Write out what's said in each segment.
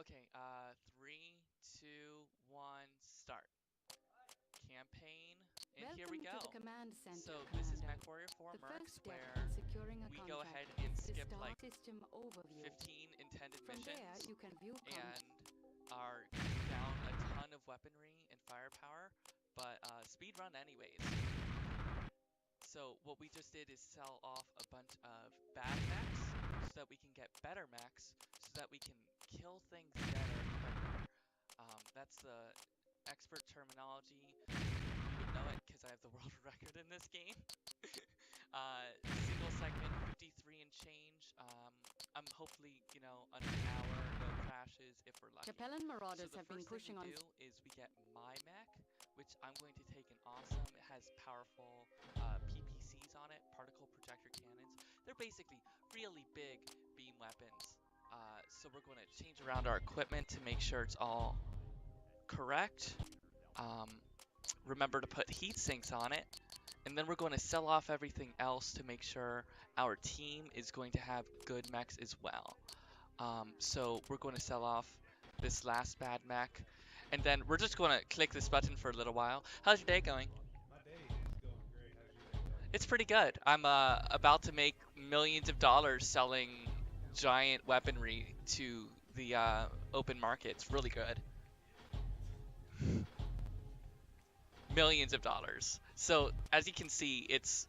Okay, 3, 2, 1, start. Campaign, and here we go. To the command center, So this is Commander. Mechwarrior 4 The Mercs, first step where in securing a we go ahead contract and is to skip start like system overview. 15 intended From there, missions you can view and are down a ton of weaponry and firepower, but speedrun anyways. So what we just did is sell off a bunch of bad mechs so that we can get better mechs so that we can kill things better quicker. That's the expert terminology. You would know it because I have the world record in this game. Single segment 53 and change. I'm hopefully, under an hour, no crashes if we're lucky. Capellan Marauders So the have been first thing pushing we on. do is we get my mech, which I'm going to take an awesome. It has powerful PPCs on it, particle projector cannons. They're basically really big beam weapons. So we're going to change around our equipment to make sure it's all correct. Remember to put heat sinks on it. And then we're going to sell off everything else to make sure our team is going to have good mechs as well. So we're going to sell off this last bad mech. And then we're just going to click this button for a little while. How's your day going? My day is going great. How's your day going? It's pretty good. I'm about to make millions of dollars selling giant weaponry to the open market. It's really good. Millions of dollars. So as you can see, it's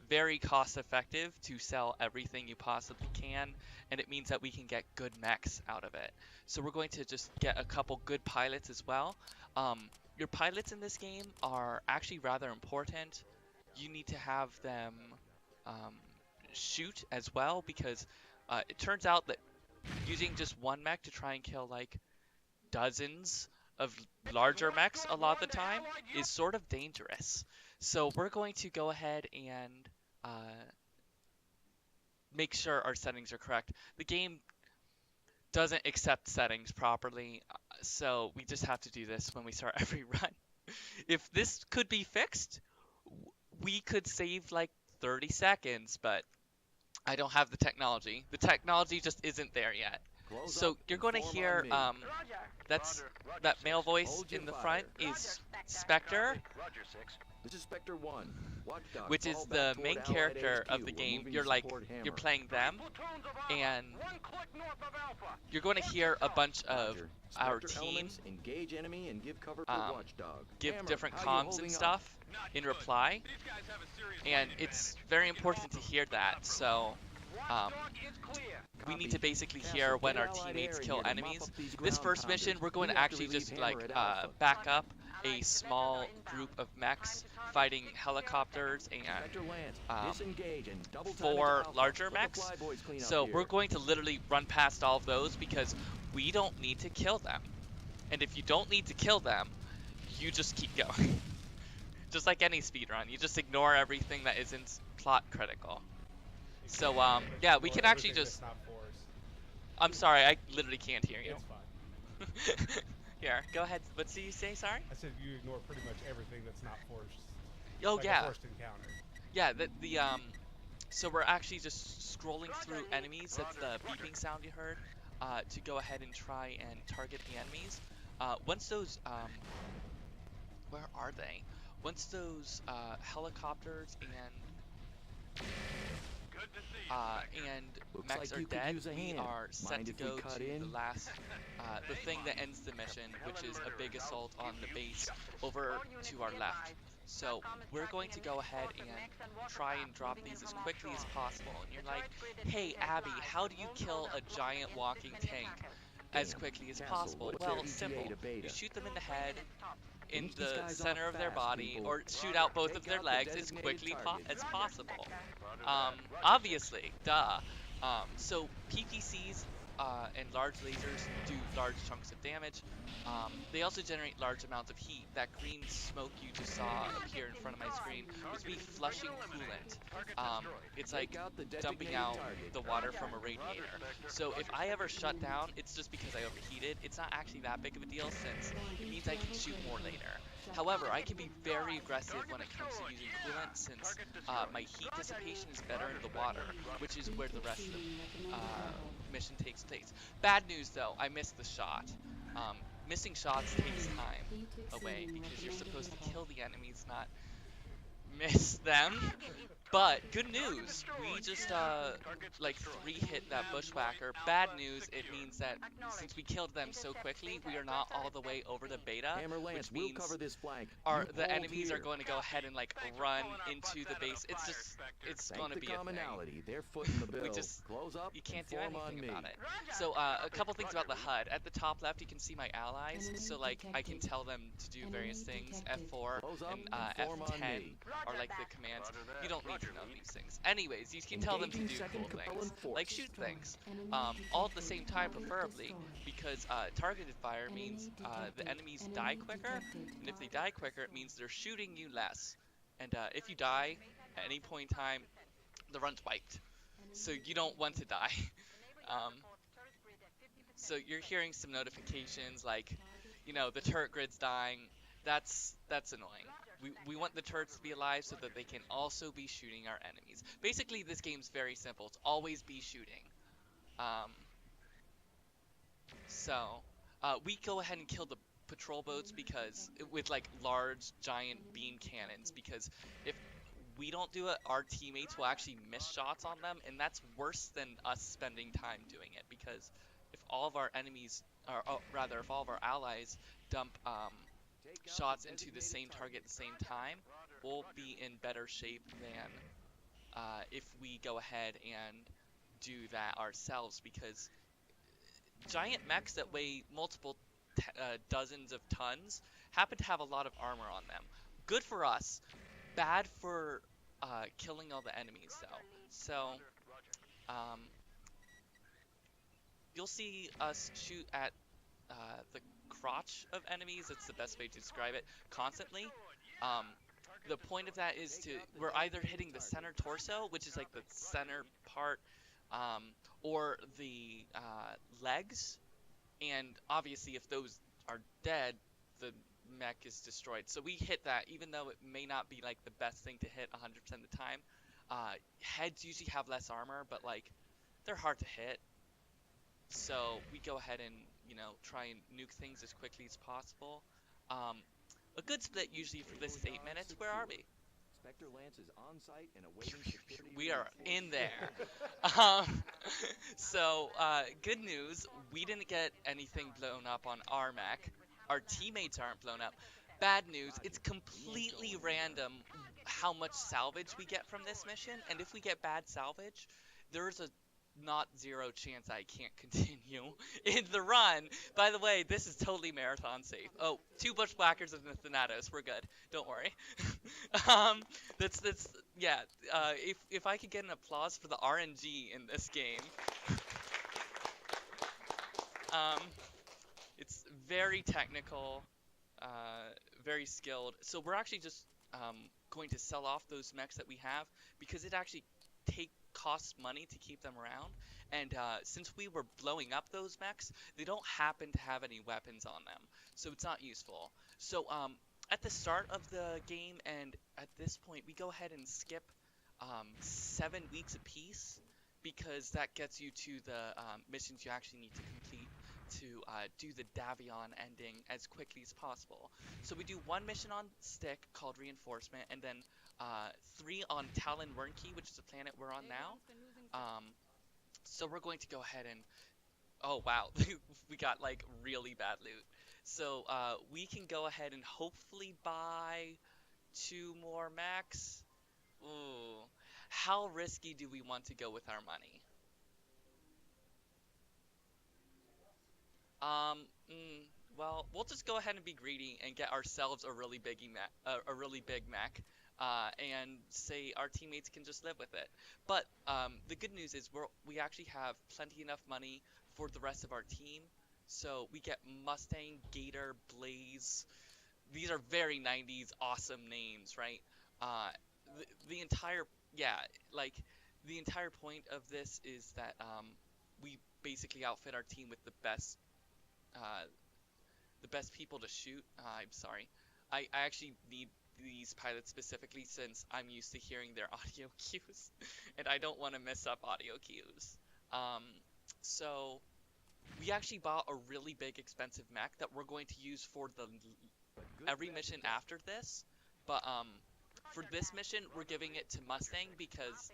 very cost effective to sell everything you possibly can, and it means that we can get good mechs out of it. So we're going to just get a couple good pilots as well. Your pilots in this game are actually rather important. You need to have them shoot as well, because it turns out that using just one mech to try and kill like dozens of larger mechs a lot of the time is sort of dangerous. So we're going to go ahead and make sure our settings are correct. The game doesn't accept settings properly, so we just have to do this when we start every run. If this could be fixed, we could save like 30 seconds, but I don't have the technology. The technology just isn't there yet. So you're going to hear that male voice in the front is Spectre, This is Spectre 1. Watchdog, which is the main character of the game. You're playing them, and you're going to hear a bunch of our team engage enemy and give cover for Watchdog. give Hammer, different how you comms and holding up? stuff in reply, and it's very important to hear that. So we need to basically hear when our teammates kill enemies. This first mission, we're going to actually just like back up a small group of mechs fighting helicopters and 4 larger mechs. So we're going to literally run past all of those because we don't need to kill them. And if you don't need to kill them, you just keep going. Just like any speedrun, you just ignore everything that isn't plot critical. So, yeah, we can actually just... I'm sorry, I literally can't hear you. It's fine. Here, go ahead. What did you say, sorry? I said you ignore pretty much everything that's not forced. Oh, like yeah. A forced encounter. Yeah, so we're actually just scrolling through enemies. That's the beeping sound you heard, to go ahead and try and target the enemies. Once those, where are they? Once those helicopters and mechs are dead, we are set to go to the last, the thing that ends the mission, which is a big assault on the base over to our left. So we're going to go ahead and try and drop these as quickly as possible. And you're like, hey Abby, how do you kill a giant walking tank as quickly as possible? Well, it's simple. You shoot them in the head, in the center of their body, or shoot out both of their legs as quickly as possible. Obviously, duh. So PPCs and large lasers do large chunks of damage. They also generate large amounts of heat. That green smoke you just saw appear in front of my screen was me flushing coolant. It's like dumping out the water from a radiator. So if I ever shut down, it's just because I overheated. It's not actually that big of a deal since it means I can shoot more later. However, I can be very aggressive when it comes to using coolant since my heat dissipation is better in the water, which is where the rest of the mission takes place. Bad news though, I missed the shot. Missing shots takes time away because you're supposed to kill the enemies, not miss them. But good news, we just like 3-hit that bushwhacker. Bad news, it means that since we killed them so quickly, we are not all the way over the beta, Hammer Lance, which we'll means cover this flank. the enemies are going to go ahead and like run into the base. It's going to be a thing. They're footing the bill. Close up You can't do and form anything on about me. it. So a couple things about the HUD. At the top left, you can see my allies. So like I can tell them to do various things. F4 and F10 are like the commands. You don't need to know these things. Anyways, you can tell them to do cool things, like shoot things, all at the same time preferably, because targeted fire means the enemies die quicker, and if they die quicker, it means they're shooting you less. And if you die at any point in time, the run's wiped. So you don't want to die. So you're hearing some notifications like, you know, the turret grid's dying. That's annoying. We want the turrets to be alive so that they can also be shooting our enemies. Basically, this game's very simple. It's always be shooting. We go ahead and kill the patrol boats because with like large giant beam cannons, because if we don't do it, our teammates will actually miss shots on them, and that's worse than us spending time doing it, because if all of our enemies, or rather if all of our allies dump shots into the same target at the same time, we'll be in better shape than if we go ahead and do that ourselves, because giant mechs that weigh multiple dozens of tons happen to have a lot of armor on them. Good for us, bad for killing all the enemies though. So you'll see us shoot at the crotch of enemies. That's the best way to describe it. Constantly. The point of that is we're either hitting the center torso, which is like the center part, or the legs, and obviously if those are dead, the mech is destroyed. So we hit that, even though it may not be like the best thing to hit 100% of the time. Heads usually have less armor, but like they're hard to hit. So we go ahead and, you know, try and nuke things as quickly as possible. A good split usually for this is 8 minutes. Where are we? Spectre Lance is on site and awaiting security. We are in there. Good news, we didn't get anything blown up on our mech. Our teammates aren't blown up. Bad news, it's completely random how much salvage we get from this mission, and if we get bad salvage, there's a not zero chance I can't continue in the run. By the way, this is totally marathon safe. Oh, 2 bushwhackers and the Thanatos, we're good. Don't worry. Yeah. If I could get an applause for the RNG in this game. It's very technical, very skilled. So we're actually just going to sell off those mechs that we have, because it actually costs money to keep them around, and since we were blowing up those mechs, they don't happen to have any weapons on them, so it's not useful. So at the start of the game and at this point, we go ahead and skip 7 weeks apiece, because that gets you to the missions you actually need to complete to do the Davion ending as quickly as possible. So we do 1 mission on Stick called Reinforcement, and then 3 on Talon Wernkey, which is the planet we're on now. So we're going to go ahead and... Oh, wow. We got, like, really bad loot. So we can go ahead and hopefully buy 2 more mechs. Ooh. How risky do we want to go with our money? Well, we'll just go ahead and be greedy and get ourselves a really big mech, and say our teammates can just live with it. But the good news is we actually have plenty enough money for the rest of our team. So we get Mustang, Gator, Blaze. These are very 90s awesome names, right? The entire point of this is that we basically outfit our team with the best people to shoot. I'm sorry. I actually need these pilots specifically since I'm used to hearing their audio cues, and I don't want to mess up audio cues. So we actually bought a really big expensive mech that we're going to use for the every mission after this. But for this mission, we're giving it to Mustang because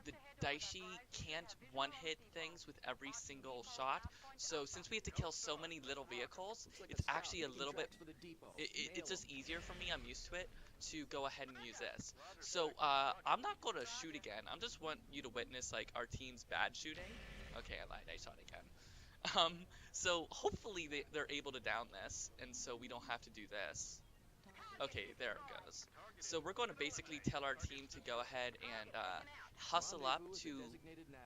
the Daishi can't one-hit things with every single shot. So since we have to kill so many little vehicles, it's actually a little bit, it's just easier for me, I'm used to it, to go ahead and use this. So I'm not going to shoot again. I just want you to witness like our team's bad shooting. Okay, I lied, I shot again. So hopefully they're able to down this, and so we don't have to do this. Okay, there it goes. So we're going to basically tell our team to go ahead and hustle up to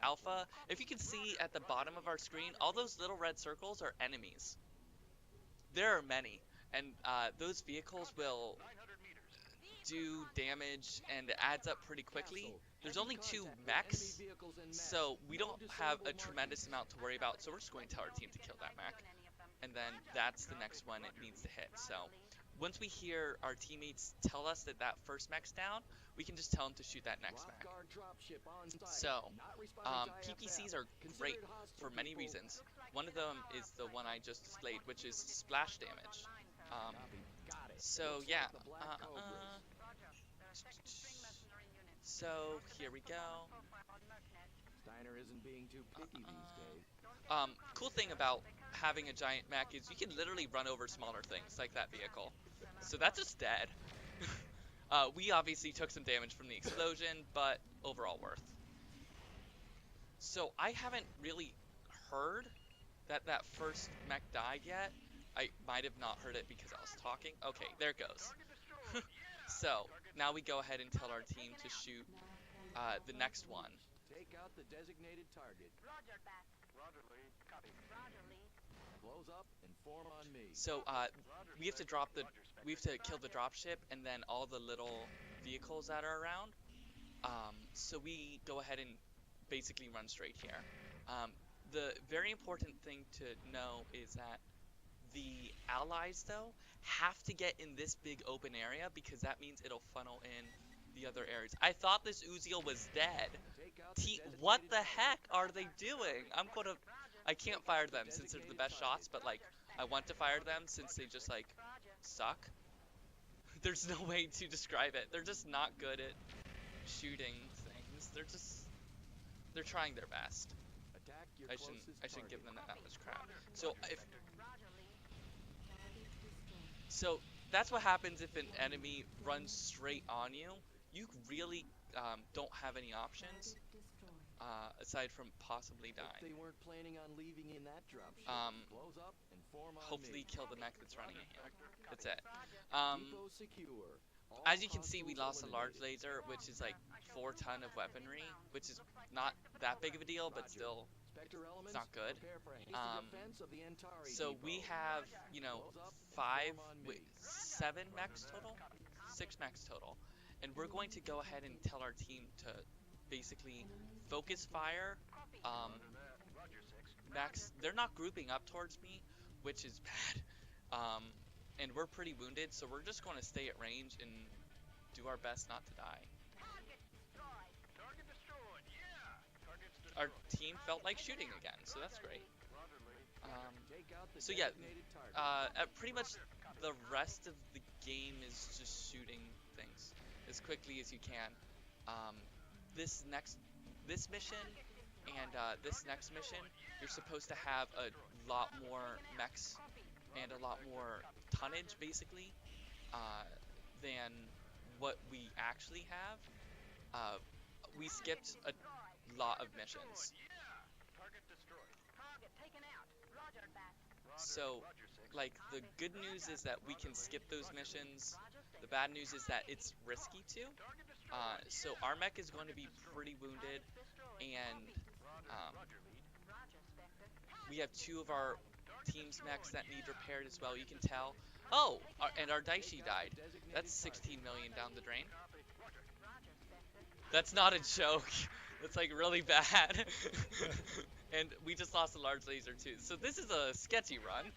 Alpha. If you can see at the bottom of our screen, all those little red circles are enemies. There are many, and those vehicles will do damage and it adds up pretty quickly. There's only 2 mechs, so we don't have a tremendous amount to worry about, so we're just going to tell our team to kill that mech. And then that's the next one it needs to hit. So once we hear our teammates tell us that that first mech's down, we can just tell them to shoot that next mech. So PPCs are great for many reasons. One of them is the one I just displayed, which is splash damage. So yeah, so here we go. Cool thing about having a giant mech is you can literally run over smaller things like that vehicle. So that's just dead. We obviously took some damage from the explosion, but overall worth. So I haven't really heard that that first mech died yet. I might have not heard it because I was talking. Okay, there it goes. So now we go ahead and tell our team to shoot the next one. Take out the designated target. Roger that. Roger, Lee. Copy. Roger, Lee. Close up and form on me. So we have to kill the dropship and then all the little vehicles that are around. So we go ahead and basically run straight here. The very important thing to know is that the allies though have to get in this big open area because that means it'll funnel in the other areas. I thought this Uziel was dead. What the heck are they doing? I can't fire them since they're the best shots, but like I want to fire them since they just like suck. There's no way to describe it. They're just not good at shooting things. They're trying their best. I shouldn't give them that much crap. So that's what happens if an enemy runs straight on you. You really don't have any options aside from possibly dying. They weren't planning on leaving in that dropship. Close up and form on hopefully me. kill the mech that's running in here. That's it. As you can see, we lost a large laser, which is like 4 ton of weaponry, which is not that big of a deal, but still, it's not good. So we have, you know, 7 mechs total? 6 mechs total. And we're going to go ahead and tell our team to basically focus fire. Mechs, they're not grouping up towards me, which is bad. And we're pretty wounded, so we're just going to stay at range and do our best not to die. Our team felt like shooting again, so that's great. So yeah, pretty much the rest of the game is just shooting things as quickly as you can. This mission and this next mission, you're supposed to have a lot more mechs and a lot more tonnage, basically, than what we actually have. We skipped a lot of missions. So, like, the good news is that we can skip those missions. The bad news is that it's risky to. So our mech is going to be pretty wounded, and we have 2 of our team's mechs that need repaired as well. You can tell. Oh, and our Daishi died. That's 16 million down the drain. That's not a joke. That's like really bad. And we just lost a large laser too. So this is a sketchy run.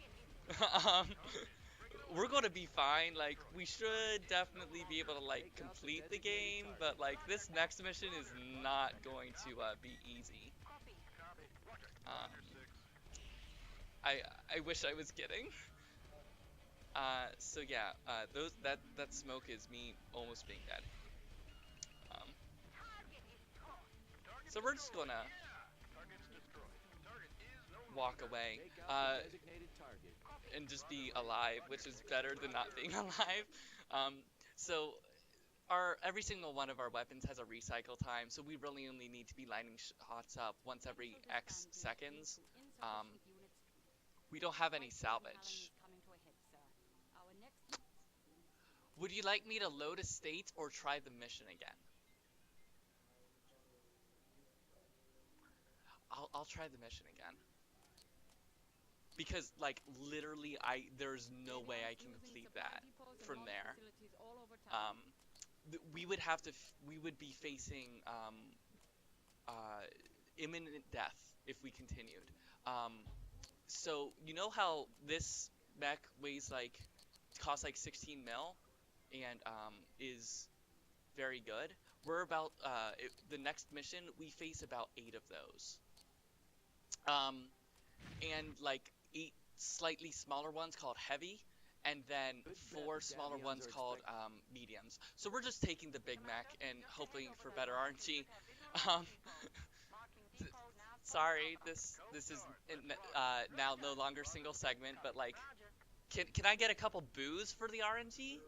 We're gonna be fine. Like, we should definitely be able to like complete the game, but like this next mission is not going to be easy. I wish I was kidding. So yeah, that smoke is me almost being dead. Um, so we're just gonna walk away, Take out the designated target. and just be alive, which is better than not being alive. Um, so every single one of our weapons has a recycle time, so we really only need to be lining shots up once every X seconds. Um, we don't have any salvage. Would you like me to load a state or try the mission again? I'll try the mission again. Because like literally there's no way I can complete that from there. Um, we would have to we would be facing imminent death if we continued. Um, so you know how this mech weighs like costs like 16 mil and is very good. We're about the next mission we face about 8 of those. And like 8 slightly smaller ones called heavy, and then 4 smaller ones called mediums. So we're just taking the Big Mac and hoping for better RNG. Um, sorry, this is now no longer single segment, but like, can I get a couple boos for the RNG?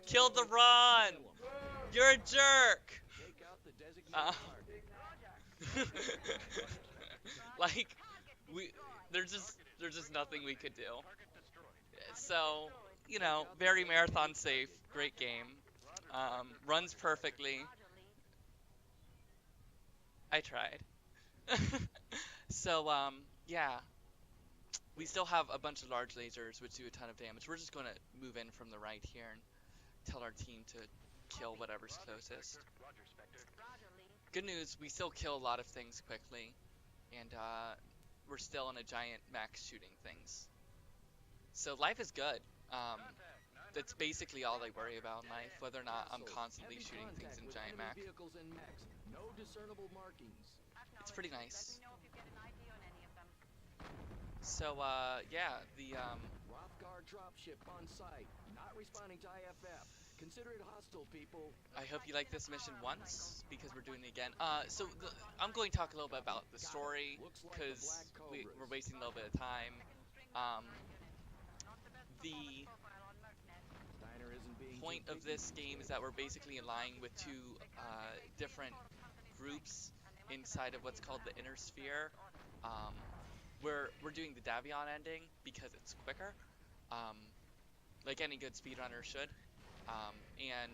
Kill the run! You're a jerk! Like, there's just nothing we could do. So, you know, very marathon safe, great game. Runs perfectly. I tried. So, yeah. We still have a bunch of large lasers which do a ton of damage. We're just gonna move in from the right here and tell our team to kill whatever's closest. Good news, we still kill a lot of things quickly, and we're still in a giant max shooting things. So life is good. That's basically all I worry about in life, whether or not I'm constantly shooting things in giant max. It's pretty nice. So yeah, the Rothgar dropship on site, not responding to IFF. Consider it hostile, people. I hope you like this mission once, because we're doing it again. I'm going to talk a little bit about the story, because we're wasting a little bit of time. The point of this game is that we're basically aligning with 2 different groups inside of what's called the Inner Sphere. We're doing the Davion ending because it's quicker, like any good speedrunner should. And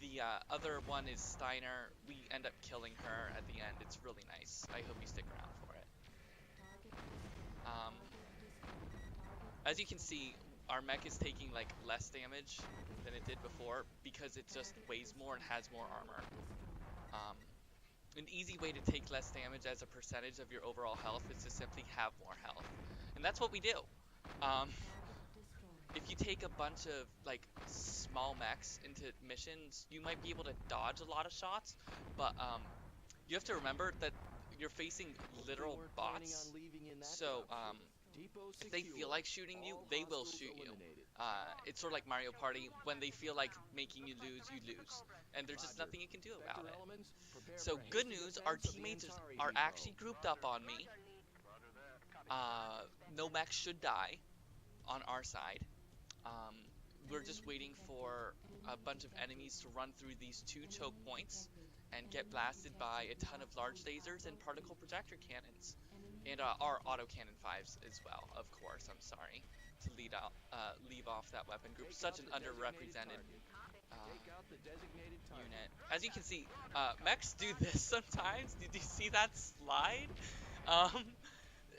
the other one is Steiner. We end up killing her at the end. It's really nice. I hope you stick around for it. As you can see, our mech is taking like less damage than it did before because it just weighs more and has more armor. An easy way to take less damage as a percentage of your overall health is to simply have more health. And that's what we do. If you take a bunch of like small mechs into missions, you might be able to dodge a lot of shots, but you have to remember that you're facing literal bots. So if they feel like shooting you, they will shoot you. It's sort of like Mario Party. When they feel like making you lose. And there's just nothing you can do about it. So good news, our teammates are actually grouped up on me. No mech should die on our side. We're just waiting for a bunch of enemies to run through these 2 choke points and get blasted by a ton of large lasers and particle projector cannons. And our autocannon 5s as well, of course. I'm sorry to leave off that weapon group. Such an underrepresented unit. As you can see, mechs do this sometimes. Did you see that slide?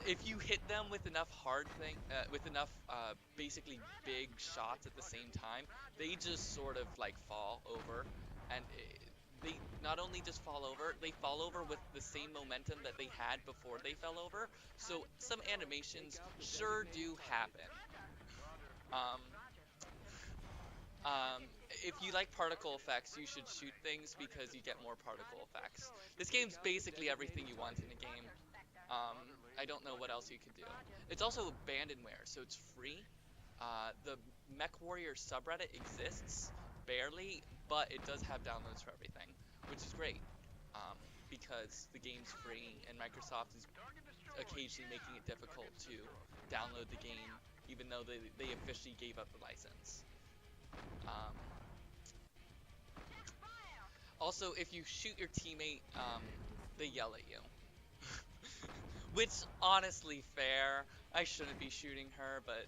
If you hit them with enough basically big shots at the same time, they just sort of like fall over, and they not only just fall over, they fall over with the same momentum that they had before they fell over. So some animations sure do happen. If you like particle effects, you should shoot things because you get more particle effects. This game's basically everything you want in a game. I don't know what else you could do. It's also abandonware, so it's free. The Mechwarrior subreddit exists, barely, but it does have downloads for everything, which is great, because the game's free and Microsoft is occasionally making it difficult to download the game, even though they officially gave up the license. Also, if you shoot your teammate, they yell at you. Which, honestly, fair. I shouldn't be shooting her, but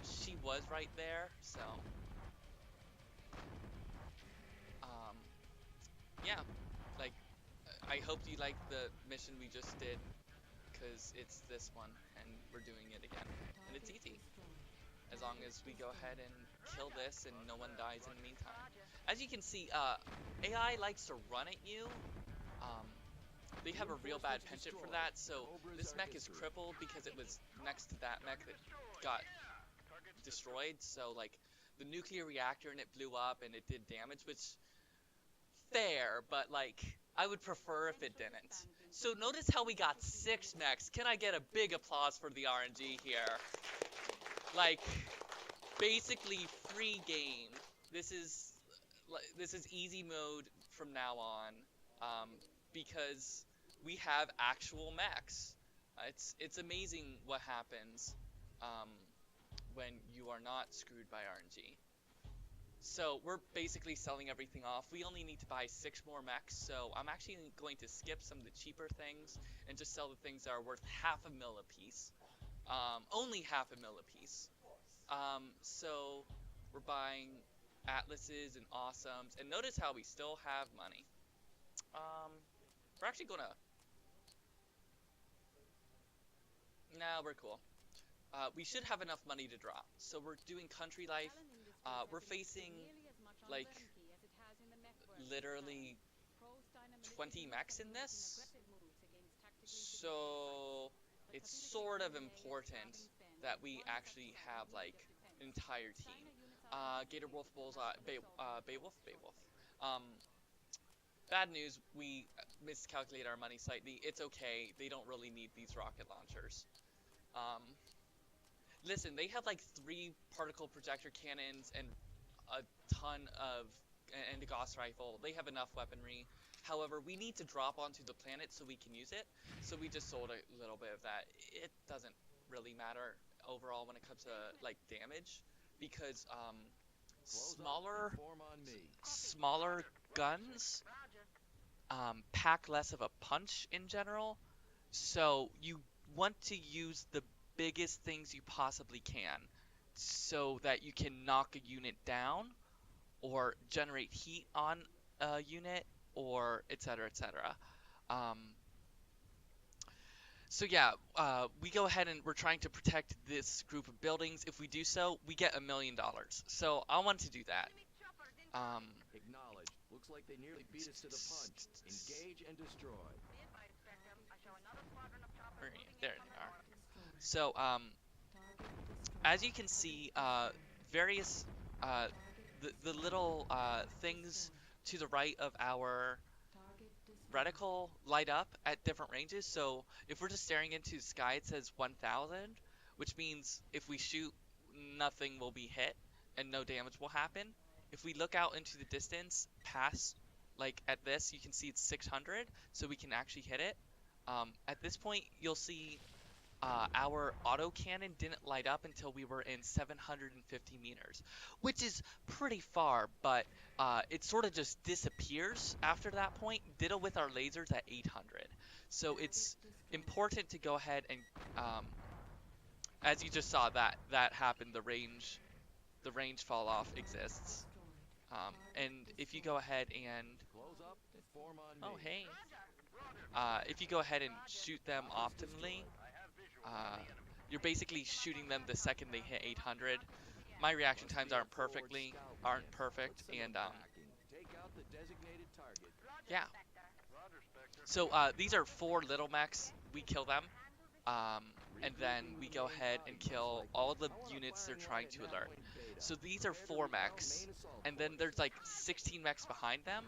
she was right there, so. Yeah, like, I hope you liked the mission we just did, because it's this one, and we're doing it again. And it's easy, as long as we go ahead and kill this and no one dies in the meantime. As you can see, AI likes to run at you. They have a real bad penchant for that, so this mech is crippled because it was next to that mech that got destroyed, so like the nuclear reactor in it blew up and it did damage, which fair, but like I would prefer if it didn't. So notice how we got 6 mechs. Can I get a big applause for the RNG here? Like, basically free game. This is easy mode from now on, because we have actual mechs. It's amazing what happens when you are not screwed by RNG. So we're basically selling everything off. We only need to buy 6 more mechs, so I'm actually going to skip some of the cheaper things and just sell the things that are worth $500,000 a piece. Only $500,000 a piece. So we're buying Atlases and Awesomes, and notice how we still have money. We're actually gonna... Nah, we're cool. We should have enough money to drop. So we're doing country life. We're facing, like, literally 20 mechs in this. So it's sort of important that we actually have, like, an entire team. Gator Wolf, Bullseye, Beowulf. Bad news, we miscalculated our money slightly. It's okay, they don't really need these rocket launchers. Listen, they have like 3 particle projector cannons and a ton of, and a Gauss rifle. They have enough weaponry. However, we need to drop onto the planet so we can use it. So we just sold a little bit of that. It doesn't really matter overall when it comes to like damage, because smaller guns pack less of a punch in general. So you want to use the biggest things you possibly can so that you can knock a unit down or generate heat on a unit, or etc, etc. So yeah, we go ahead and we're trying to protect this group of buildings. If we do so, we get $1 million. So I want to do that. Acknowledge. Looks like they nearly beat us to the punch. Engage and destroy. There they are. So, as you can see, various, the little, things to the right of our reticle light up at different ranges. So, if we're just staring into the sky, it says 1,000, which means if we shoot, nothing will be hit and no damage will happen. If we look out into the distance, past, like at this, you can see it's 600, so we can actually hit it. At this point, you'll see our autocannon didn't light up until we were in 750 meters, which is pretty far, but it sort of just disappears after that point. Ditto with our lasers at 800. So it's important to go ahead and, as you just saw, that happened. The range fall off exists. And if you go ahead and, oh hey, if you go ahead and shoot them optimally, you're basically shooting them the second they hit 800. My reaction times aren't perfect, and yeah. So these are 4 little mechs. We kill them, and then we go ahead and kill all the units they're trying to alert. So these are 4 mechs, and then there's like 16 mechs behind them.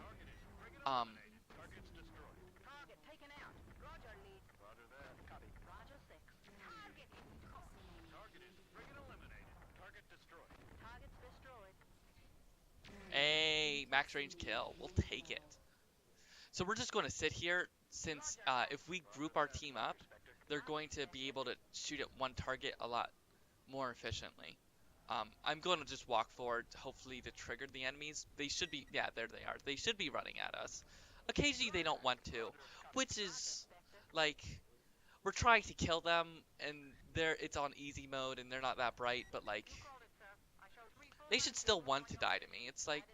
A max range kill. We'll take it. So we're just going to sit here since if we group our team up, they're going to be able to shoot at one target a lot more efficiently. I'm going to just walk forward, hopefully to trigger the enemies. They should be, yeah, there they are. They should be running at us. Occasionally they don't want to, which is like we're trying to kill them, and it's on easy mode, and they're not that bright, but like they should still want to die to me. It's like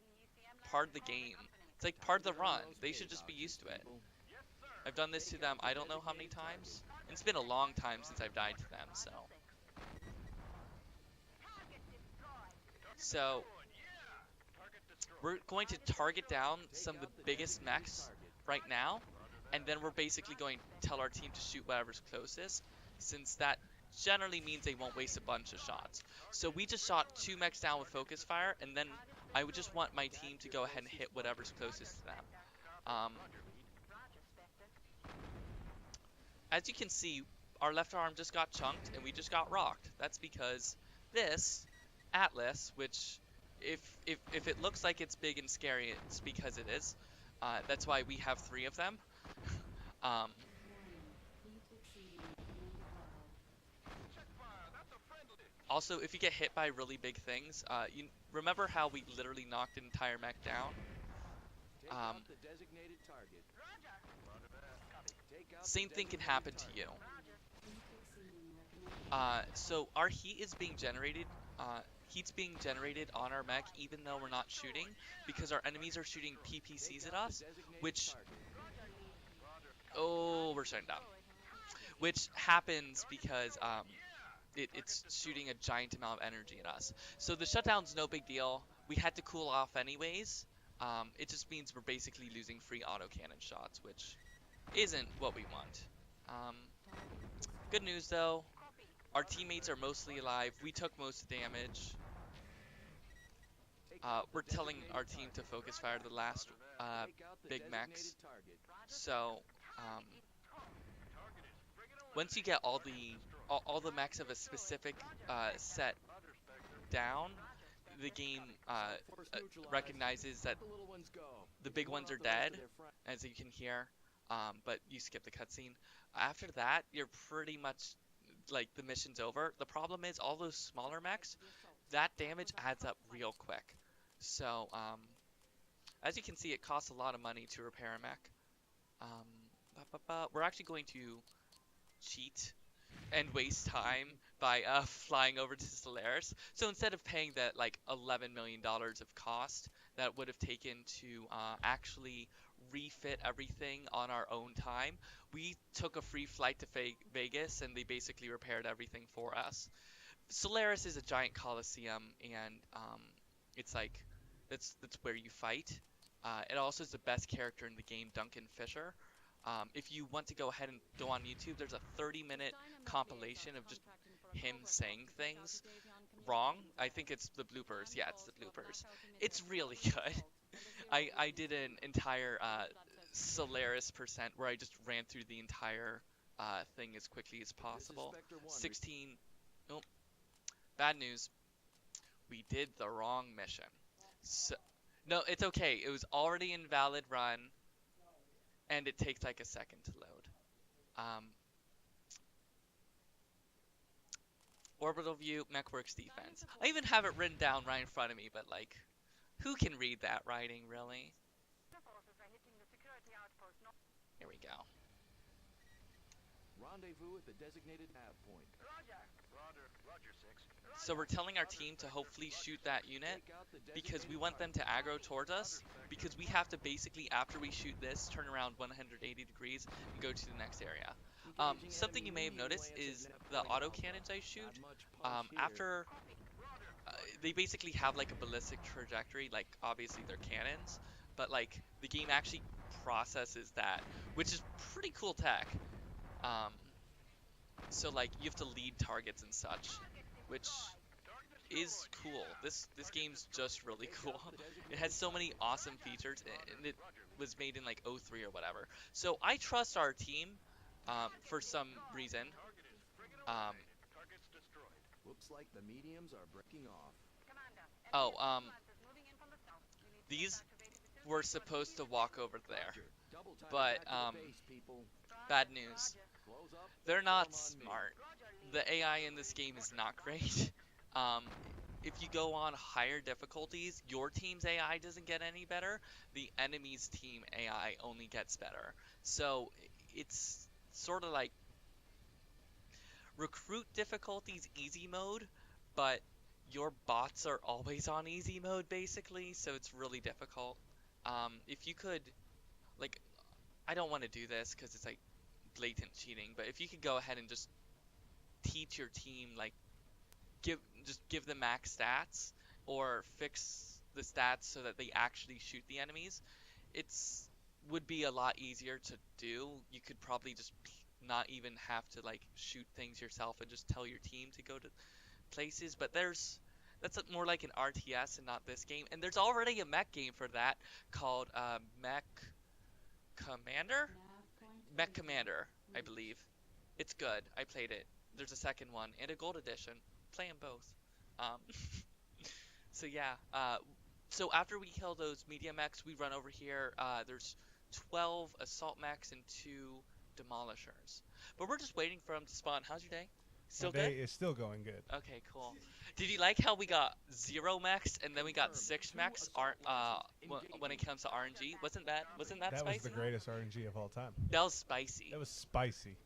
part of the game. It's like part of the run. They should just be used to it. I've done this to them I don't know how many times. And it's been a long time since I've died to them, so. So, we're going to target down some of the biggest mechs right now, and then we're basically going to tell our team to shoot whatever's closest, since that generally means they won't waste a bunch of shots. So we just shot 2 mechs down with focus fire, and then I would just want my team to go ahead and hit whatever's closest to them. As you can see, our left arm just got chunked, and we just got rocked. That's because this Atlas, which if it looks like it's big and scary, it's because it is. That's why we have 3 of them. Also, if you get hit by really big things, you remember how we literally knocked an entire mech down? Same thing can happen to you. So our heat is being generated. Heat's being generated on our mech even though we're not shooting, because our enemies are shooting PPCs at us, which we're shutting down. Which happens because it's shooting a giant amount of energy at us. So the shutdown's no big deal. We had to cool off anyways. It just means we're basically losing free autocannon shots, which isn't what we want. Good news though, our teammates are mostly alive. We took most of the damage. We're telling our team to focus fire the last big mechs. So once you get all the mechs of a specific set down, the game recognizes that the big ones are dead, as you can hear, but you skip the cutscene. After that, you're pretty much like the mission's over. The problem is all those smaller mechs, that damage adds up real quick. So as you can see, it costs a lot of money to repair a mech. We're actually going to cheat and waste time by flying over to Solaris. So instead of paying that like $11 million of cost that would have taken to actually refit everything on our own time, we took a free flight to Vegas, and they basically repaired everything for us. Solaris is a giant coliseum, and it's like that's where you fight. It also is the best character in the game, Duncan Fisher. If you want to go ahead and go on YouTube, there's a 30-minute compilation of just him saying things wrong. I think it's the bloopers. Yeah, it's the bloopers. It's really good. I did an entire Solaris percent where I just ran through the entire thing as quickly as possible. 16. Oh, bad news. We did the wrong mission. So, no, it's okay. It was already an invalid run, and it takes like a second to load. Orbital view, Mechworks defense. I even have it written down right in front of me, but like, who can read that writing, really? Here we go. Rendezvous at the designated nav point. Roger, 6. So we're telling our team to hopefully shoot that unit because we want them to aggro towards us, because we have to basically, after we shoot this, turn around 180 degrees and go to the next area. Something you may have noticed is the autocannons I shoot, after they basically have like a ballistic trajectory, like obviously they're cannons, but like the game actually processes that, which is pretty cool tech. So like you have to lead targets and such, which is cool. This game's just really cool. It has so many awesome features, and it was made in like '03 or whatever. So I trust our team for some reason. Looks like the mediums are breaking off. These were supposed to walk over there, Roger. Double time but back to the base, people. bad news. Close up They're and not form on me. smart. The AI in this game is not great. Um, if you go on higher difficulties, your team's AI doesn't get any better. The enemy's team AI only gets better. So it's sort of like recruit difficulties easy mode, but your bots are always on easy mode basically, so it's really difficult. If you could, like, I don't want to do this because it's like blatant cheating, but if you could go ahead and just teach your team, like, give them max stats or fix the stats so that they actually shoot the enemies, it's would be a lot easier to do. You could probably just not even have to like shoot things yourself and just tell your team to go to places. But that's more like an RTS and not this game. And there's already a mech game for that called Commander? Mech Commander, I believe. It's good. I played it. There's a second one and a gold edition. Play them both. Um, so yeah. So after we kill those media mechs, we run over here. There's 12 assault mechs and 2 demolishers. But we're just waiting for them to spawn. How's your day? Still My day good? is still going good. Okay, cool. Did you like how we got 0 mechs and then we got 6 mechs? When it comes to RNG, wasn't that That was spicy? the greatest RNG of all time. That was spicy. That was spicy.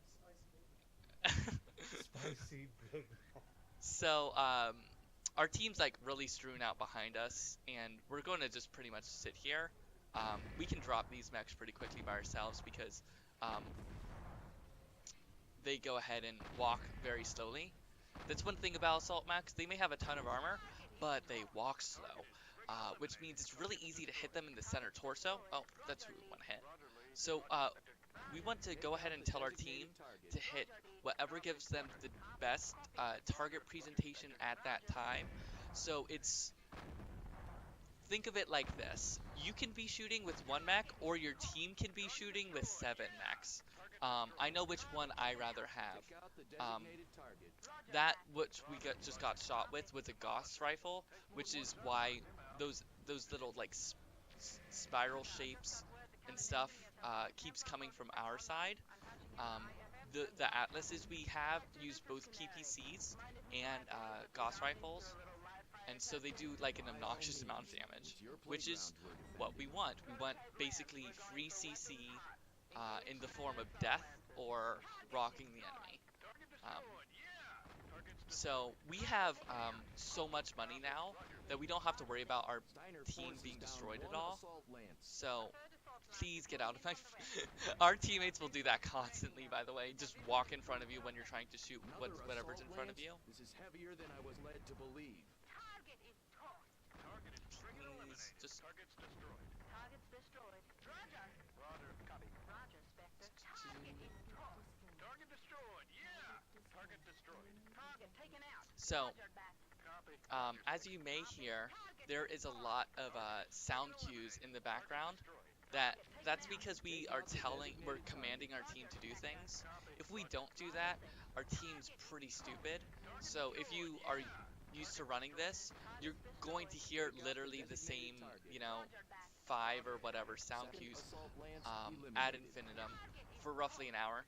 Spicy big. So, our team's like really strewn out behind us, and we're going to just pretty much sit here. We can drop these mechs pretty quickly by ourselves because they go ahead and walk very slowly. That's one thing about assault mechs. They may have a ton of armor, but they walk slow, which means it's really easy to hit them in the center torso. Oh, that's who we want to hit. So, we want to go ahead and tell our team to hit whatever gives them the best target presentation at that time. So think of it like this. You can be shooting with 1 mech, or your team can be shooting with 7 mechs. I know which one I rather have. That which we just got shot with was a Gauss rifle, which is why those little like spiral shapes and stuff keeps coming from our side. The Atlases we have use both PPCs and Gauss rifles, and so they do like an obnoxious amount of damage, which is what we want. We want basically free CC in the form of death or rocking the enemy. So we have so much money now that we don't have to worry about our team being destroyed at all. So please get out of my... Our teammates will do that constantly, by the way. Just walk in front of you when you're trying to shoot whatever's in front of you. This is heavier than I was led to believe. Please, just... Target's destroyed. Roger. Roger. Copy. Roger, Spectre. Target is toast. Target destroyed. Yeah. Target destroyed. Target taken out. So, Copy. as you may hear, there is a lot of sound cues in the background. That's because we're commanding our team to do things. If we don't do that, our team's pretty stupid. So if you are used to running this, you're going to hear literally the same, 5 or whatever sound cues ad infinitum for roughly an hour.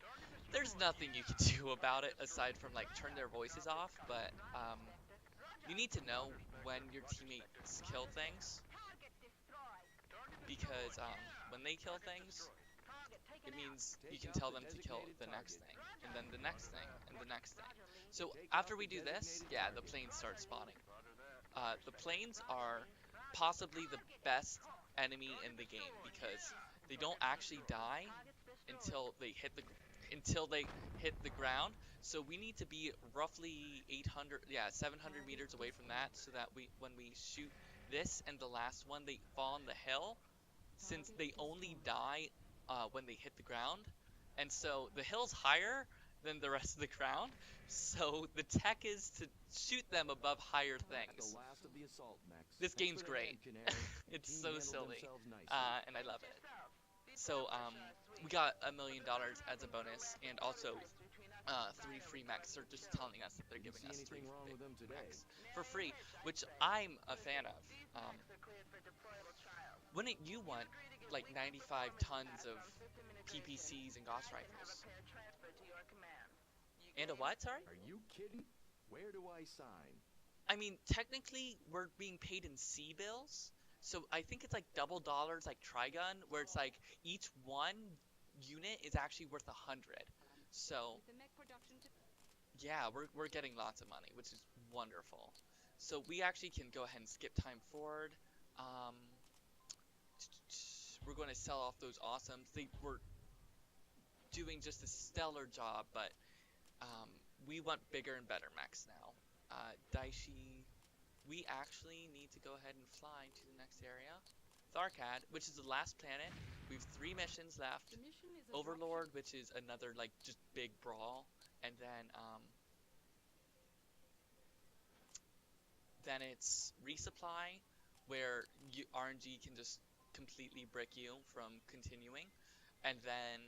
There's nothing you can do about it aside from like turn their voices off, but you need to know when your teammates kill things, because when they kill things, it means you can tell them to kill the next thing, and then the next thing, and the next thing. So after we do this, yeah, the planes start spawning. The planes are possibly the best enemy in the game because they don't actually die until they hit the ground. So we need to be roughly 700 meters away from that, so that when we shoot this and the last one, they fall on the hill, since they only die when they hit the ground. And so the hill's higher than the rest of the ground, so the tech is to shoot them above higher things. This game's great. It's so silly, and I love it. So we got $1 million as a bonus, and also 3 free mechs. They're just telling us that they're giving us 3 mechs for free, which I'm a fan of. Wouldn't you want like 95 tons of PPCs and Gauss rifles? And a what, sorry? Are you kidding? Where do I sign? I mean, technically, we're being paid in C bills, so I think it's like double dollars like Trigun, where it's like each one unit is actually worth 100. So, yeah, we're getting lots of money, which is wonderful. So we actually can go ahead and skip time forward. Um, we're going to sell off those awesomes. They were doing just a stellar job, but we want bigger and better mechs now. Daishi, we actually need to go ahead and fly to the next area. Tharkad, which is the last planet. We have 3 missions left. Overlord, which is another like just big brawl, and then it's resupply, where RNG can just completely brick you from continuing, and then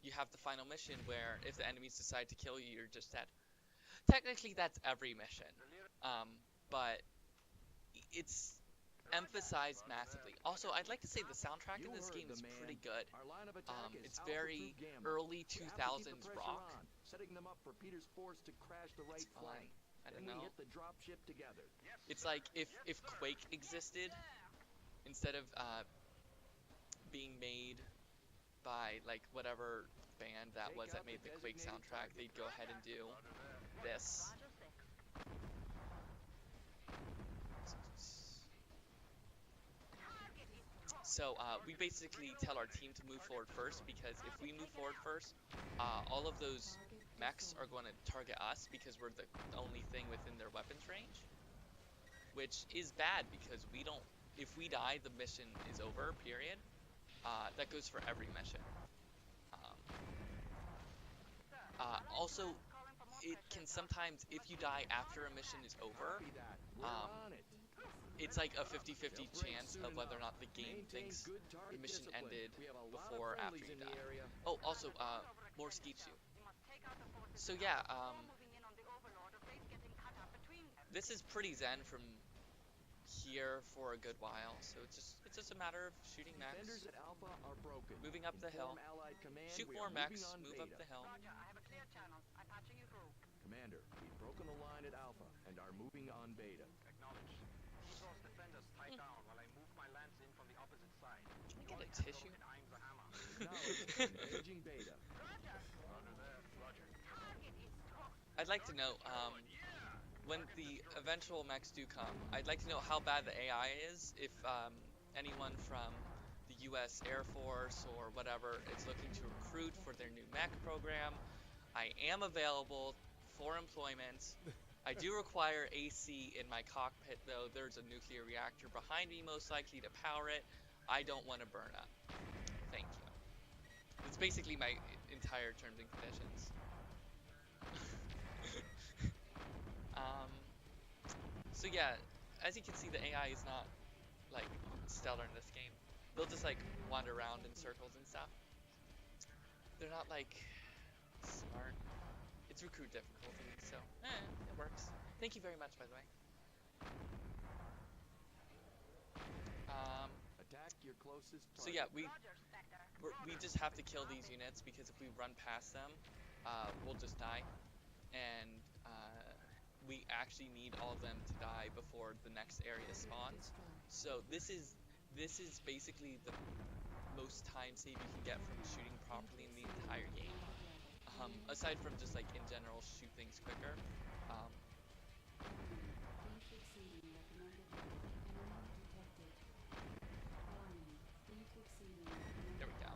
you have the final mission where if the enemies decide to kill you, you're just dead. Technically, that's every mission, but it's emphasized massively. Also, I'd like to say the soundtrack in this game is pretty good. It's very early 2000s rock. Setting them up for Peter's force to crash the right flank. I don't know. We hit the drop ship together. It's like if Quake existed, instead of being made by like whatever band that was that made the Quake soundtrack, they'd go ahead and do this. So we basically tell our team to move forward first, because if we move forward first, all of those mechs are going to target us because we're the only thing within their weapons range, which is bad because we don't. If we die, the mission is over. Period. That goes for every mission. Also, it can sometimes, if you die after a mission is over, it's like a 50-50 chance of whether or not the game thinks the mission ended before or after you die. Oh, also, more Skeechu. So yeah, this is pretty zen from here for a good while, so it's just a matter of shooting mechs, moving up the hill, shoot more mechs, move up the hill. Commander, we've broken the line at Alpha and are moving on Beta. Acknowledged. Keep those defenders tied down while I move my lance in from the opposite side. Can I get a tissue? Acknowledged. Engaging Beta. Roger. Roger there. Roger. Target is toast. I'd like to know, when the eventual mechs do come, I'd like to know how bad the AI is, if anyone from the US Air Force or whatever is looking to recruit for their new mech program. I am available for employment. I do require AC in my cockpit, though. There's a nuclear reactor behind me, most likely, to power it. I don't want to burn up. Thank you. It's basically my entire terms and conditions. So yeah, as you can see, the AI is not, like, stellar in this game. They'll just, like, wander around in circles and stuff. They're not, like, smart. It's recruit difficulty, so, it works. Thank you very much, by the way. Attack your closest target. So yeah, we just have to kill these units, because if we run past them, we'll just die. And we actually need all of them to die before the next area spawns. So this is basically the most time save you can get from shooting properly in the entire game. Aside from just like in general shoot things quicker. There we go.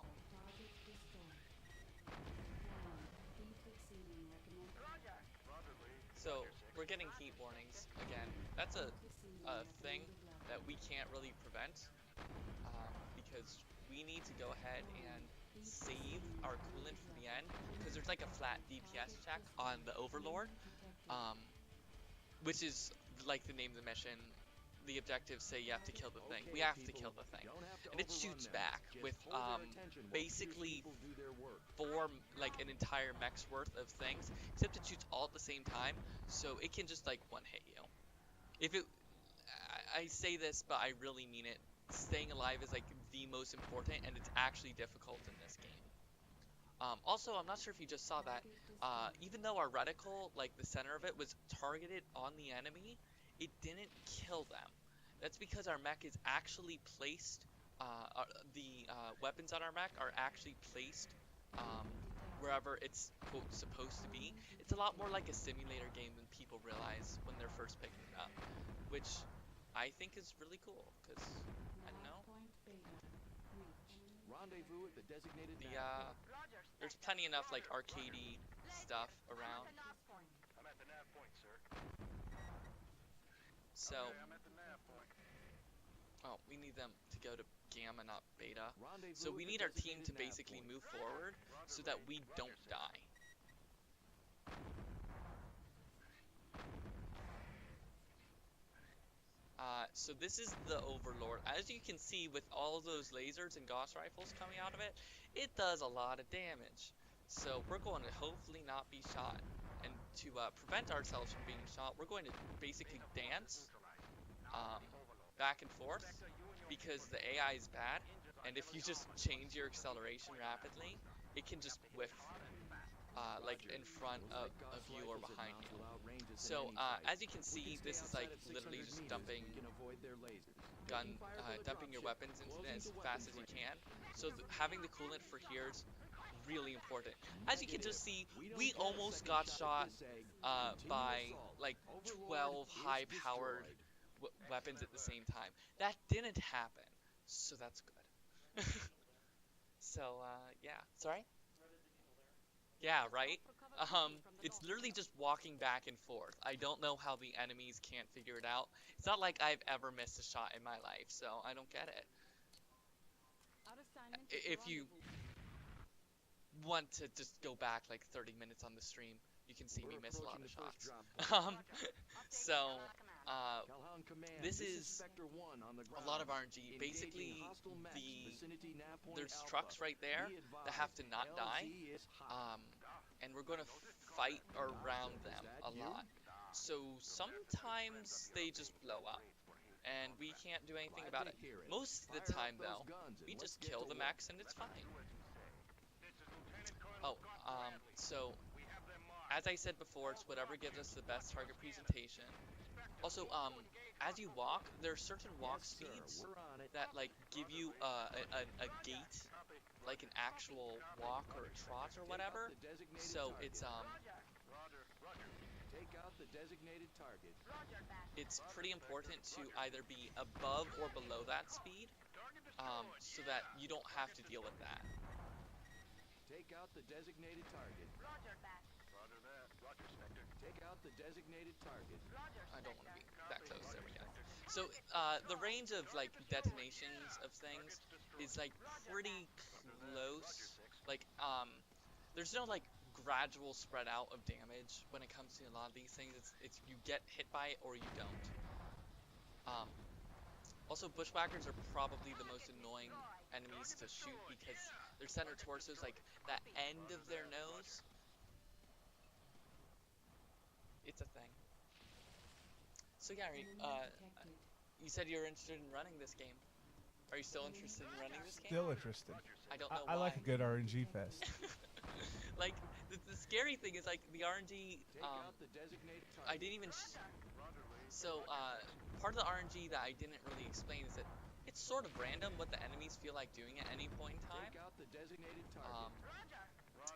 So we're getting heat warnings again. That's a thing that we can't really prevent, because we need to go ahead and save our coolant for the end, because there's like a flat DPS check on the Overlord, which is like the name of the mission. The objectives say you have to kill the thing. We have to kill the thing, and it shoots back with basically like an entire mech's worth of things, except it shoots all at the same time, so it can just like one hit you. If it, I say this, but I really mean it staying alive is like the most important, and it's actually difficult in this game. Also, I'm not sure if you just saw that, even though our reticle, like the center of it, was targeted on the enemy, it didn't kill them. That's because our mech is actually placed, the weapons on our mech are actually placed wherever it's, quote, supposed to be. It's a lot more like a simulator game than people realize when they're first picking it up, which I think is really cool, because, I don't know, Rendezvous at the designated the, Roger, there's plenty enough, like, arcadey stuff around. I'm at the nav point, sir. So, I'm at the nav point. oh, we need them to go to gamma, not beta. Rendezvous So we at the need our team to designated nav basically point. move forward so that we don't die. So this is the Overlord. As you can see, with all those lasers and Gauss rifles coming out of it, it does a lot of damage. So we're going to hopefully not be shot. And to prevent ourselves from being shot, we're going to basically dance back and forth, because the AI is bad, and if you just change your acceleration rapidly, it can just whiff like in front of you or behind you. So as you can see, this is like literally just dumping dumping your weapons into it as fast as you can. So having the coolant for here is really important. As you can just see, we almost got shot by like 12 high-powered weapons at the same time. That didn't happen, so that's good. So yeah, sorry? Yeah, right? It's literally just walking back and forth. I don't know how the enemies can't figure it out. It's not like I've ever missed a shot in my life, so I don't get it. If you want to just go back like 30 minutes on the stream, you can see me miss a lot of shots. So, this is a lot of RNG. Basically, there's trucks right there that have to not die, and we're going to fight around them a lot. So sometimes they just blow up, and we can't do anything about it. Most of the time, though, we just kill the mechs and it's fine. Oh, so as I said before, it's whatever gives us the best target presentation. Also, as you walk, there are certain walk speeds that like give you a gait, like an actual walk or a trot or whatever. So it's it's pretty important to either be above or below that speed, so that you don't have to deal with that. Take out the designated target. Roger that. Roger that. Roger, Spectre. Take out the designated target. Roger, I don't want to be that close. There we go. So the range of like detonations of things is like pretty close. Like there's no like gradual spread out of damage when it comes to a lot of these things. It's you get hit by it or you don't. Also, bushwhackers are probably the most annoying enemies to shoot because their center torsos, like that end of their nose. It's a thing. So yeah, you said you were interested in running this game. Are you still interested in running this game? Still interested. I don't know I why. like a good RNG fest. Like the scary thing is like the RNG. I didn't even. So part of the RNG that I didn't really explain is that it's sort of random what the enemies feel like doing at any point in time.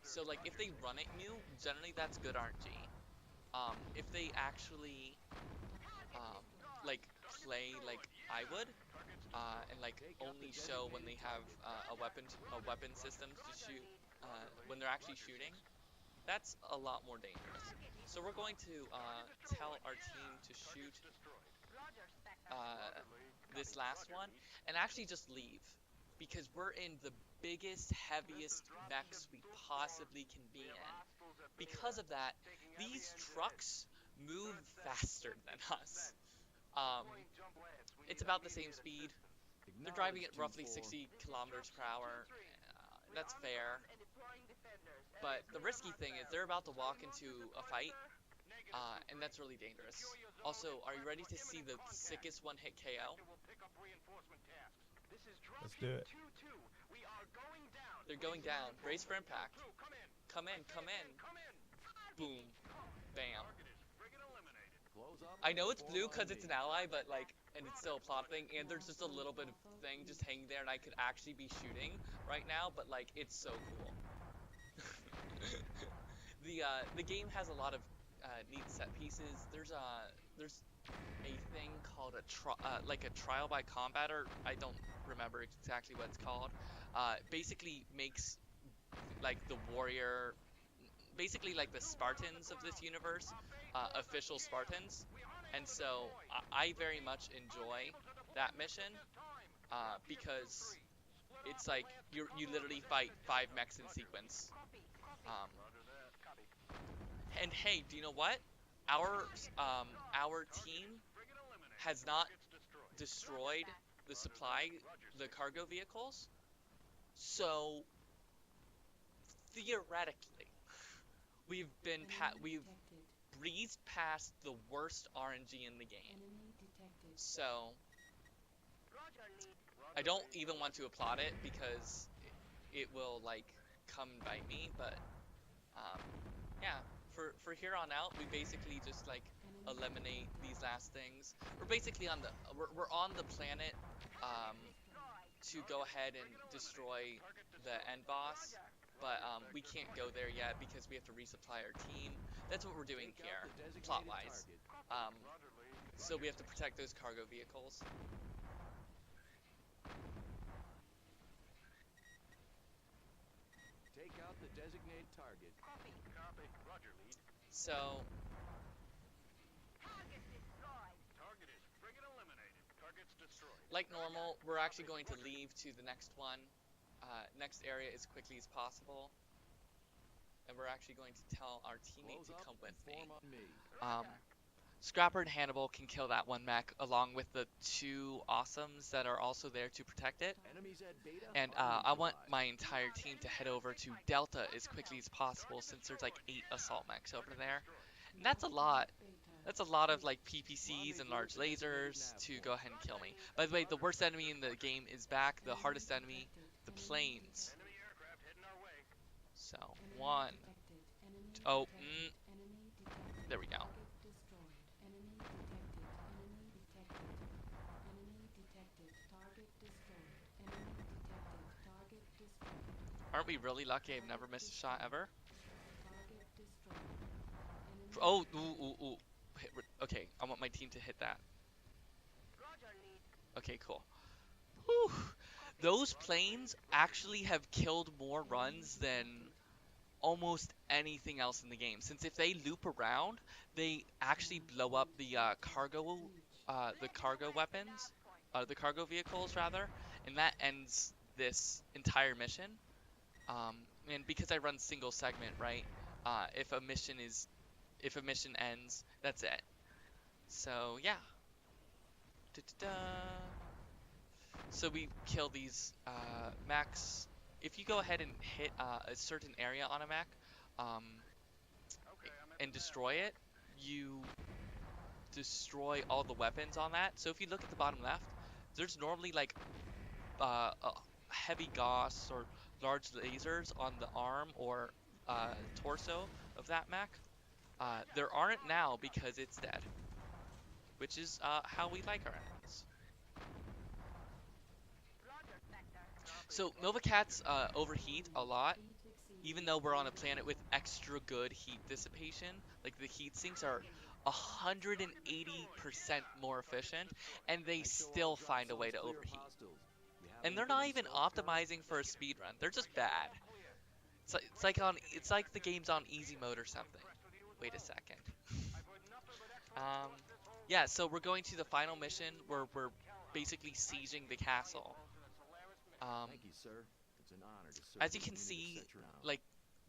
So like if they run at you, generally that's good RNG. If they actually like play like I would, and like only show when they have a weapon system to shoot when they're actually shooting, that's a lot more dangerous. So we're going to tell our team to shoot this last one and actually just leave, because we're in the biggest, heaviest mechs we possibly can be in. Because of that, these trucks move faster than us. It's about the same speed. They're driving at roughly 60 kilometers per hour. That's fair. But the risky thing is they're about to walk into a fight, and that's really dangerous. Also, are you ready to see the sickest one-hit KO? Let's do it. They're going down. Brace for impact. Come in, come in. Boom. Bam. I know it's blue because it's an ally, but like, and it's still a plot thing, and there's just a little bit of thing just hanging there, and I could actually be shooting right now, but like, it's so cool. The game has a lot of neat set pieces. There's a thing called like a trial by combatter. I don't remember exactly what it's called. Basically makes like the warrior, basically like the Spartans of this universe, official Spartans. And so I very much enjoy that mission because it's like you literally fight 5 mechs in sequence. And hey, do you know what? Our team has not destroyed the cargo vehicles. So theoretically, we've breezed past the worst RNG in the game. So I don't even want to applaud it because it will like come and bite me, but yeah, for here on out, we basically just like eliminate these last things. We're basically on the planet to go ahead and destroy the end boss, but we can't go there yet because we have to resupply our team. That's what we're doing here, plot-wise. So we have to protect those cargo vehicles. Take out the designated target. Copy. Roger, lead. So Target destroyed. Target is frigate eliminated. Target's destroyed. like normal, we're actually going to leave to the next one, next area as quickly as possible. And we're actually going to tell our teammate to come with me. Scrapper and Hannibal can kill that one mech along with the 2 awesomes that are also there to protect it. And I want my entire team to head over to Delta as quickly as possible since there's like 8 assault mechs over there. And that's a lot. That's a lot of like PPCs and large lasers to go ahead and kill me. By the way, the worst enemy in the game is back. The hardest enemy, the planes. Enemy aircraft heading our way. So, 1. Oh, there we go. Aren't we really lucky I've never missed a shot ever? Oh, ooh. Okay, I want my team to hit that. Okay, cool. Whew. Those planes actually have killed more runs than almost anything else in the game. Since if they loop around, they actually blow up the cargo weapons, the cargo vehicles rather, and that ends this entire mission. And because I run single segment, right? If a mission ends, that's it. So yeah. So we kill these mechs. If you go ahead and hit a certain area on a mech, and destroy it, you destroy all the weapons on that. So if you look at the bottom left, there's normally like a heavy Gauss or large lasers on the arm or torso of that mech. There aren't now because it's dead, which is how we like our enemies. So Nova Cats overheat a lot, even though we're on a planet with extra good heat dissipation. Like the heat sinks are 180% more efficient, and they still find a way to overheat. And they're not even optimizing for a speed run. They're just bad. It's like the game's on easy mode or something. Wait a second. Yeah, so we're going to the final mission where we're basically sieging the castle. Thank you, sir. It's an honor to serve. As you can see, like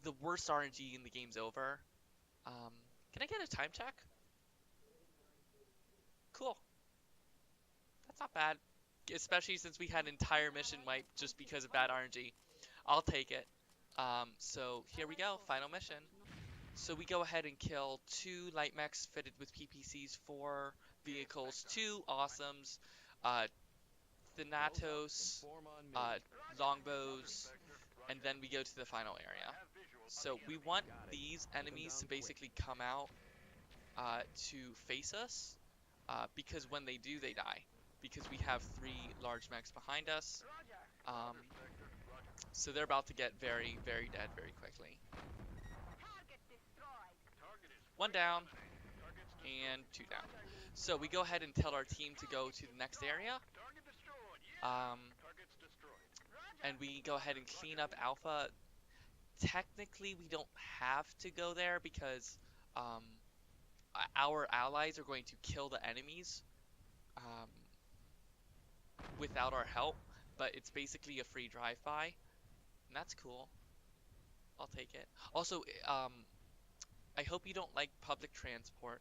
the worst RNG in the game's over. Can I get a time check? Cool. That's not bad. Especially since we had an entire mission wiped just because of bad RNG. I'll take it. So here we go, final mission. So we go ahead and kill 2 light mechs fitted with PPCs, 4 vehicles, 2 awesomes, Thanatos, longbows, and then we go to the final area. So we want these enemies to basically come out to face us, because when they do, they die. Because we have 3 large mechs behind us, so they're about to get very, very dead very quickly. 1 down, and 2 down. So we go ahead and tell our team to go to the next area. And we go ahead and clean up Alpha. Technically, we don't have to go there because our allies are going to kill the enemies without our help. But it's basically a free drive-by, and that's cool. I'll take it. Also, I hope you don't like public transport.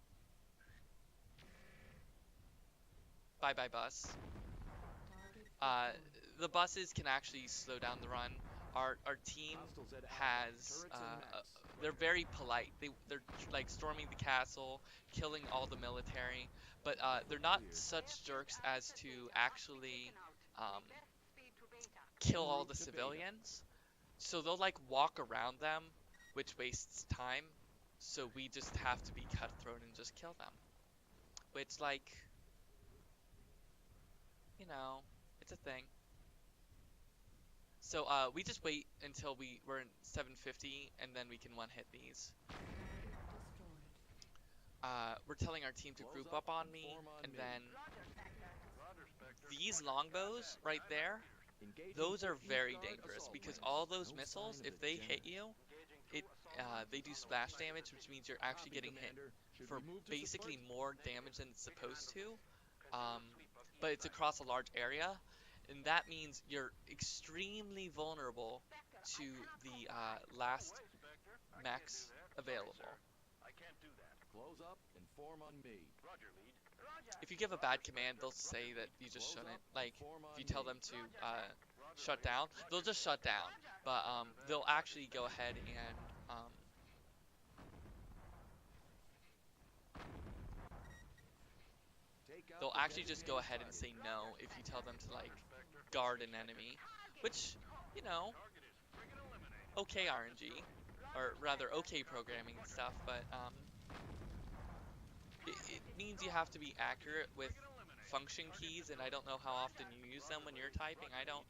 Bye-bye bus. The buses can actually slow down the run. Our team has, they're very polite. They're like storming the castle, killing all the military, but they're not such jerks as to actually kill all the civilians. So they'll like walk around them, which wastes time. So we just have to be cutthroat and just kill them. Which, like, you know, it's a thing. So we just wait until we're in 750, and then we can one-hit these. We're telling our team to group up on me, and then these longbows right there, those are very dangerous because all those missiles, if they hit you, they do splash damage, which means you're actually getting hit for basically more damage than it's supposed to. But it's across a large area, and that means you're extremely vulnerable to the last mechs available. Close up and form on me. If you give a bad command, they'll say that you just shouldn't. Like, if you tell them to shut down, they'll just shut down. But they'll actually go ahead and they'll actually just go ahead and say no if you tell them to, like, guard an enemy. Which, you know, okay RNG, or rather okay programming and stuff, but it means you have to be accurate with function keys, and I don't know how often you use them when you're typing. I don't.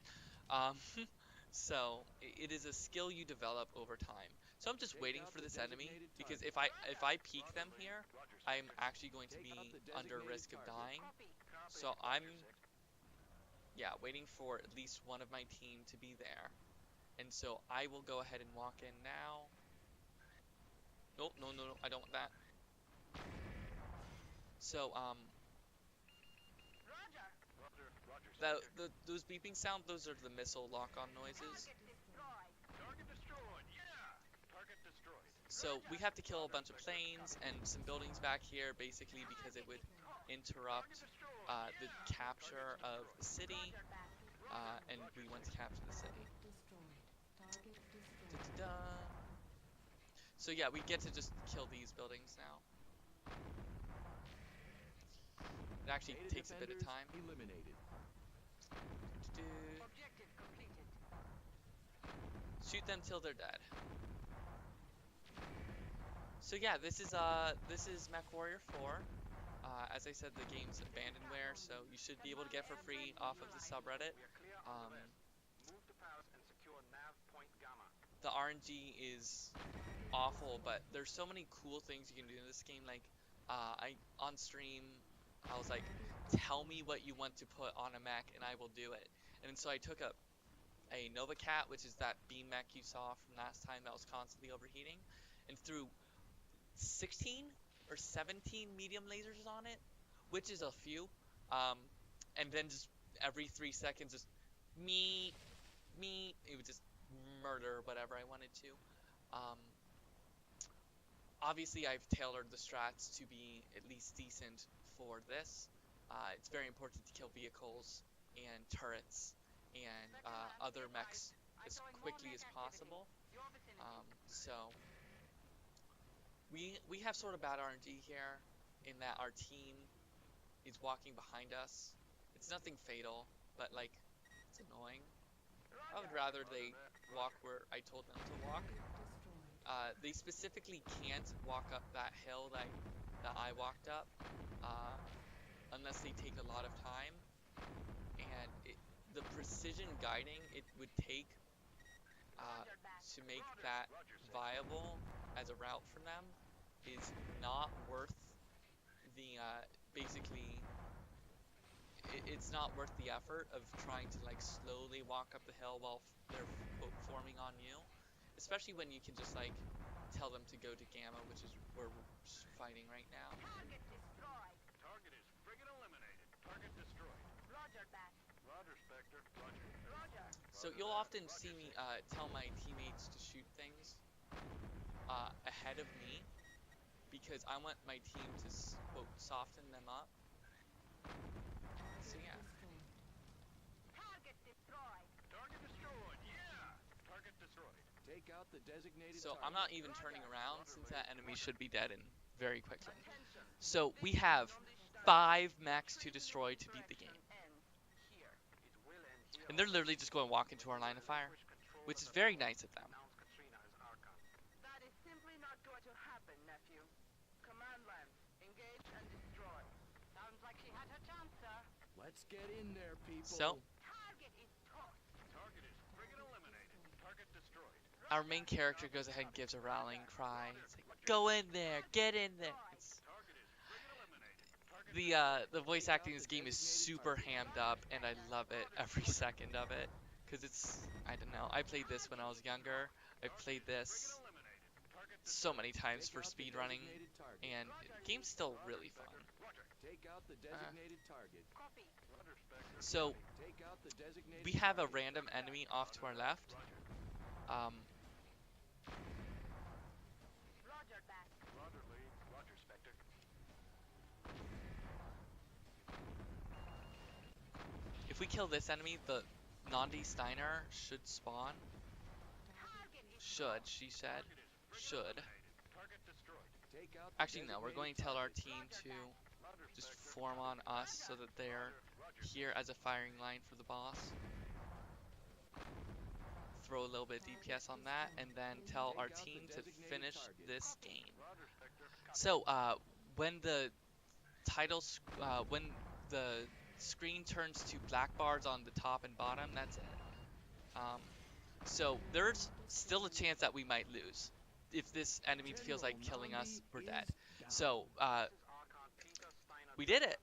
So it is a skill you develop over time. So I'm just waiting for this enemy, because if I peek them here, I'm actually going to be under risk of dying. So I'm, yeah, waiting for at least one of my team to be there. And so I will go ahead and walk in now. Nope, no, I don't want that. So, those beeping sound, those are the missile lock-on noises. So we have to kill a bunch of planes and some buildings back here, basically because it would interrupt the capture of the city, and we want to capture the city. So yeah, we get to just kill these buildings now. It actually takes a bit of time. Shoot them till they're dead. So yeah, this is Mechwarrior 4. As I said, the game's abandonware, so you should be able to get for free off of the subreddit. The RNG is awful, but there's so many cool things you can do in this game. Like, on stream, I was like, tell me what you want to put on a mech and I will do it. And so I took a Nova Cat, which is that beam mech you saw from last time that was constantly overheating, and threw 16 or 17 medium lasers on it, which is a few, and then just every 3 seconds just me, it would just murder whatever I wanted to. Obviously I've tailored the strats to be at least decent for this. It's very important to kill vehicles and turrets and other mechs as quickly as possible. So we have sort of bad RNG here in that our team is walking behind us. It's nothing fatal, but like, it's annoying. I would rather they walk where I told them to walk. They specifically can't walk up that hill that I walked up, unless they take a lot of time. And the precision guiding it would take to make that viable as a route for them is not worth the basically it's not worth the effort of trying to like slowly walk up the hill while they're quote forming on you, especially when you can just like tell them to go to Gamma, which is where we're fighting right now. Target destroyed. Target is friggin' eliminated. Target destroyed. Roger that. Roger, Spectre. Roger. Roger. So you'll often see me tell my teammates to shoot things ahead of me because I want my team to quote soften them up. So yeah. Target destroyed. Target destroyed. Yeah. Target destroyed. Take out the designated So target. I'm not even turning around since that enemy should be dead in very quickly. So we have 5 mechs to destroy to beat the game. And they're literally just going to walk into our line of fire, which is very nice of them. That is simply not going to happen, nephew. Command land, engage and destroy. Sounds like she had her chance, sir. Let's get in there, people. So Target is tossed. Target is friggin' eliminated. Target destroyed. our main character goes ahead and gives a rallying cry. It's like, go in there, get in there. Target is friggin' eliminated. Target The voice acting in this game is super hammed up, and I love it every second of it. Because it's, I don't know, I played this when I was younger. I played this so many times for speedrunning, and the game's still really fun. Take out the designated target. Copy. So, Take out the designated we have a target. random enemy off to our left. Roger that. Roger, lead. Roger, Spectre. If we kill this enemy, the Nandi Steiner should spawn. Target is Should, she said. Should. Target destroyed. Take out the Actually, no, we're going to tell our team to just form on us so that they're here as a firing line for the boss. Throw a little bit of DPS on that, and then tell our team to finish this game. So, when the when the screen turns to black bars on the top and bottom, that's it. So there's still a chance that we might lose. If this enemy feels like killing us, we're dead. So, we did it.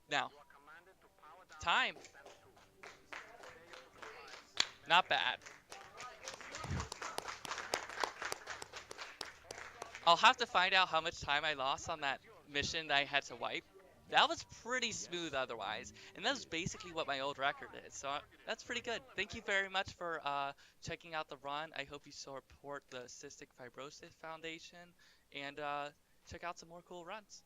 Now, time. Not bad. I'll have to find out how much time I lost on that mission that I had to wipe. That was pretty smooth otherwise, and that's basically what my old record is, so that's pretty good. Thank you very much for checking out the run. I hope you support the Cystic Fibrosis Foundation, and check out some more cool runs.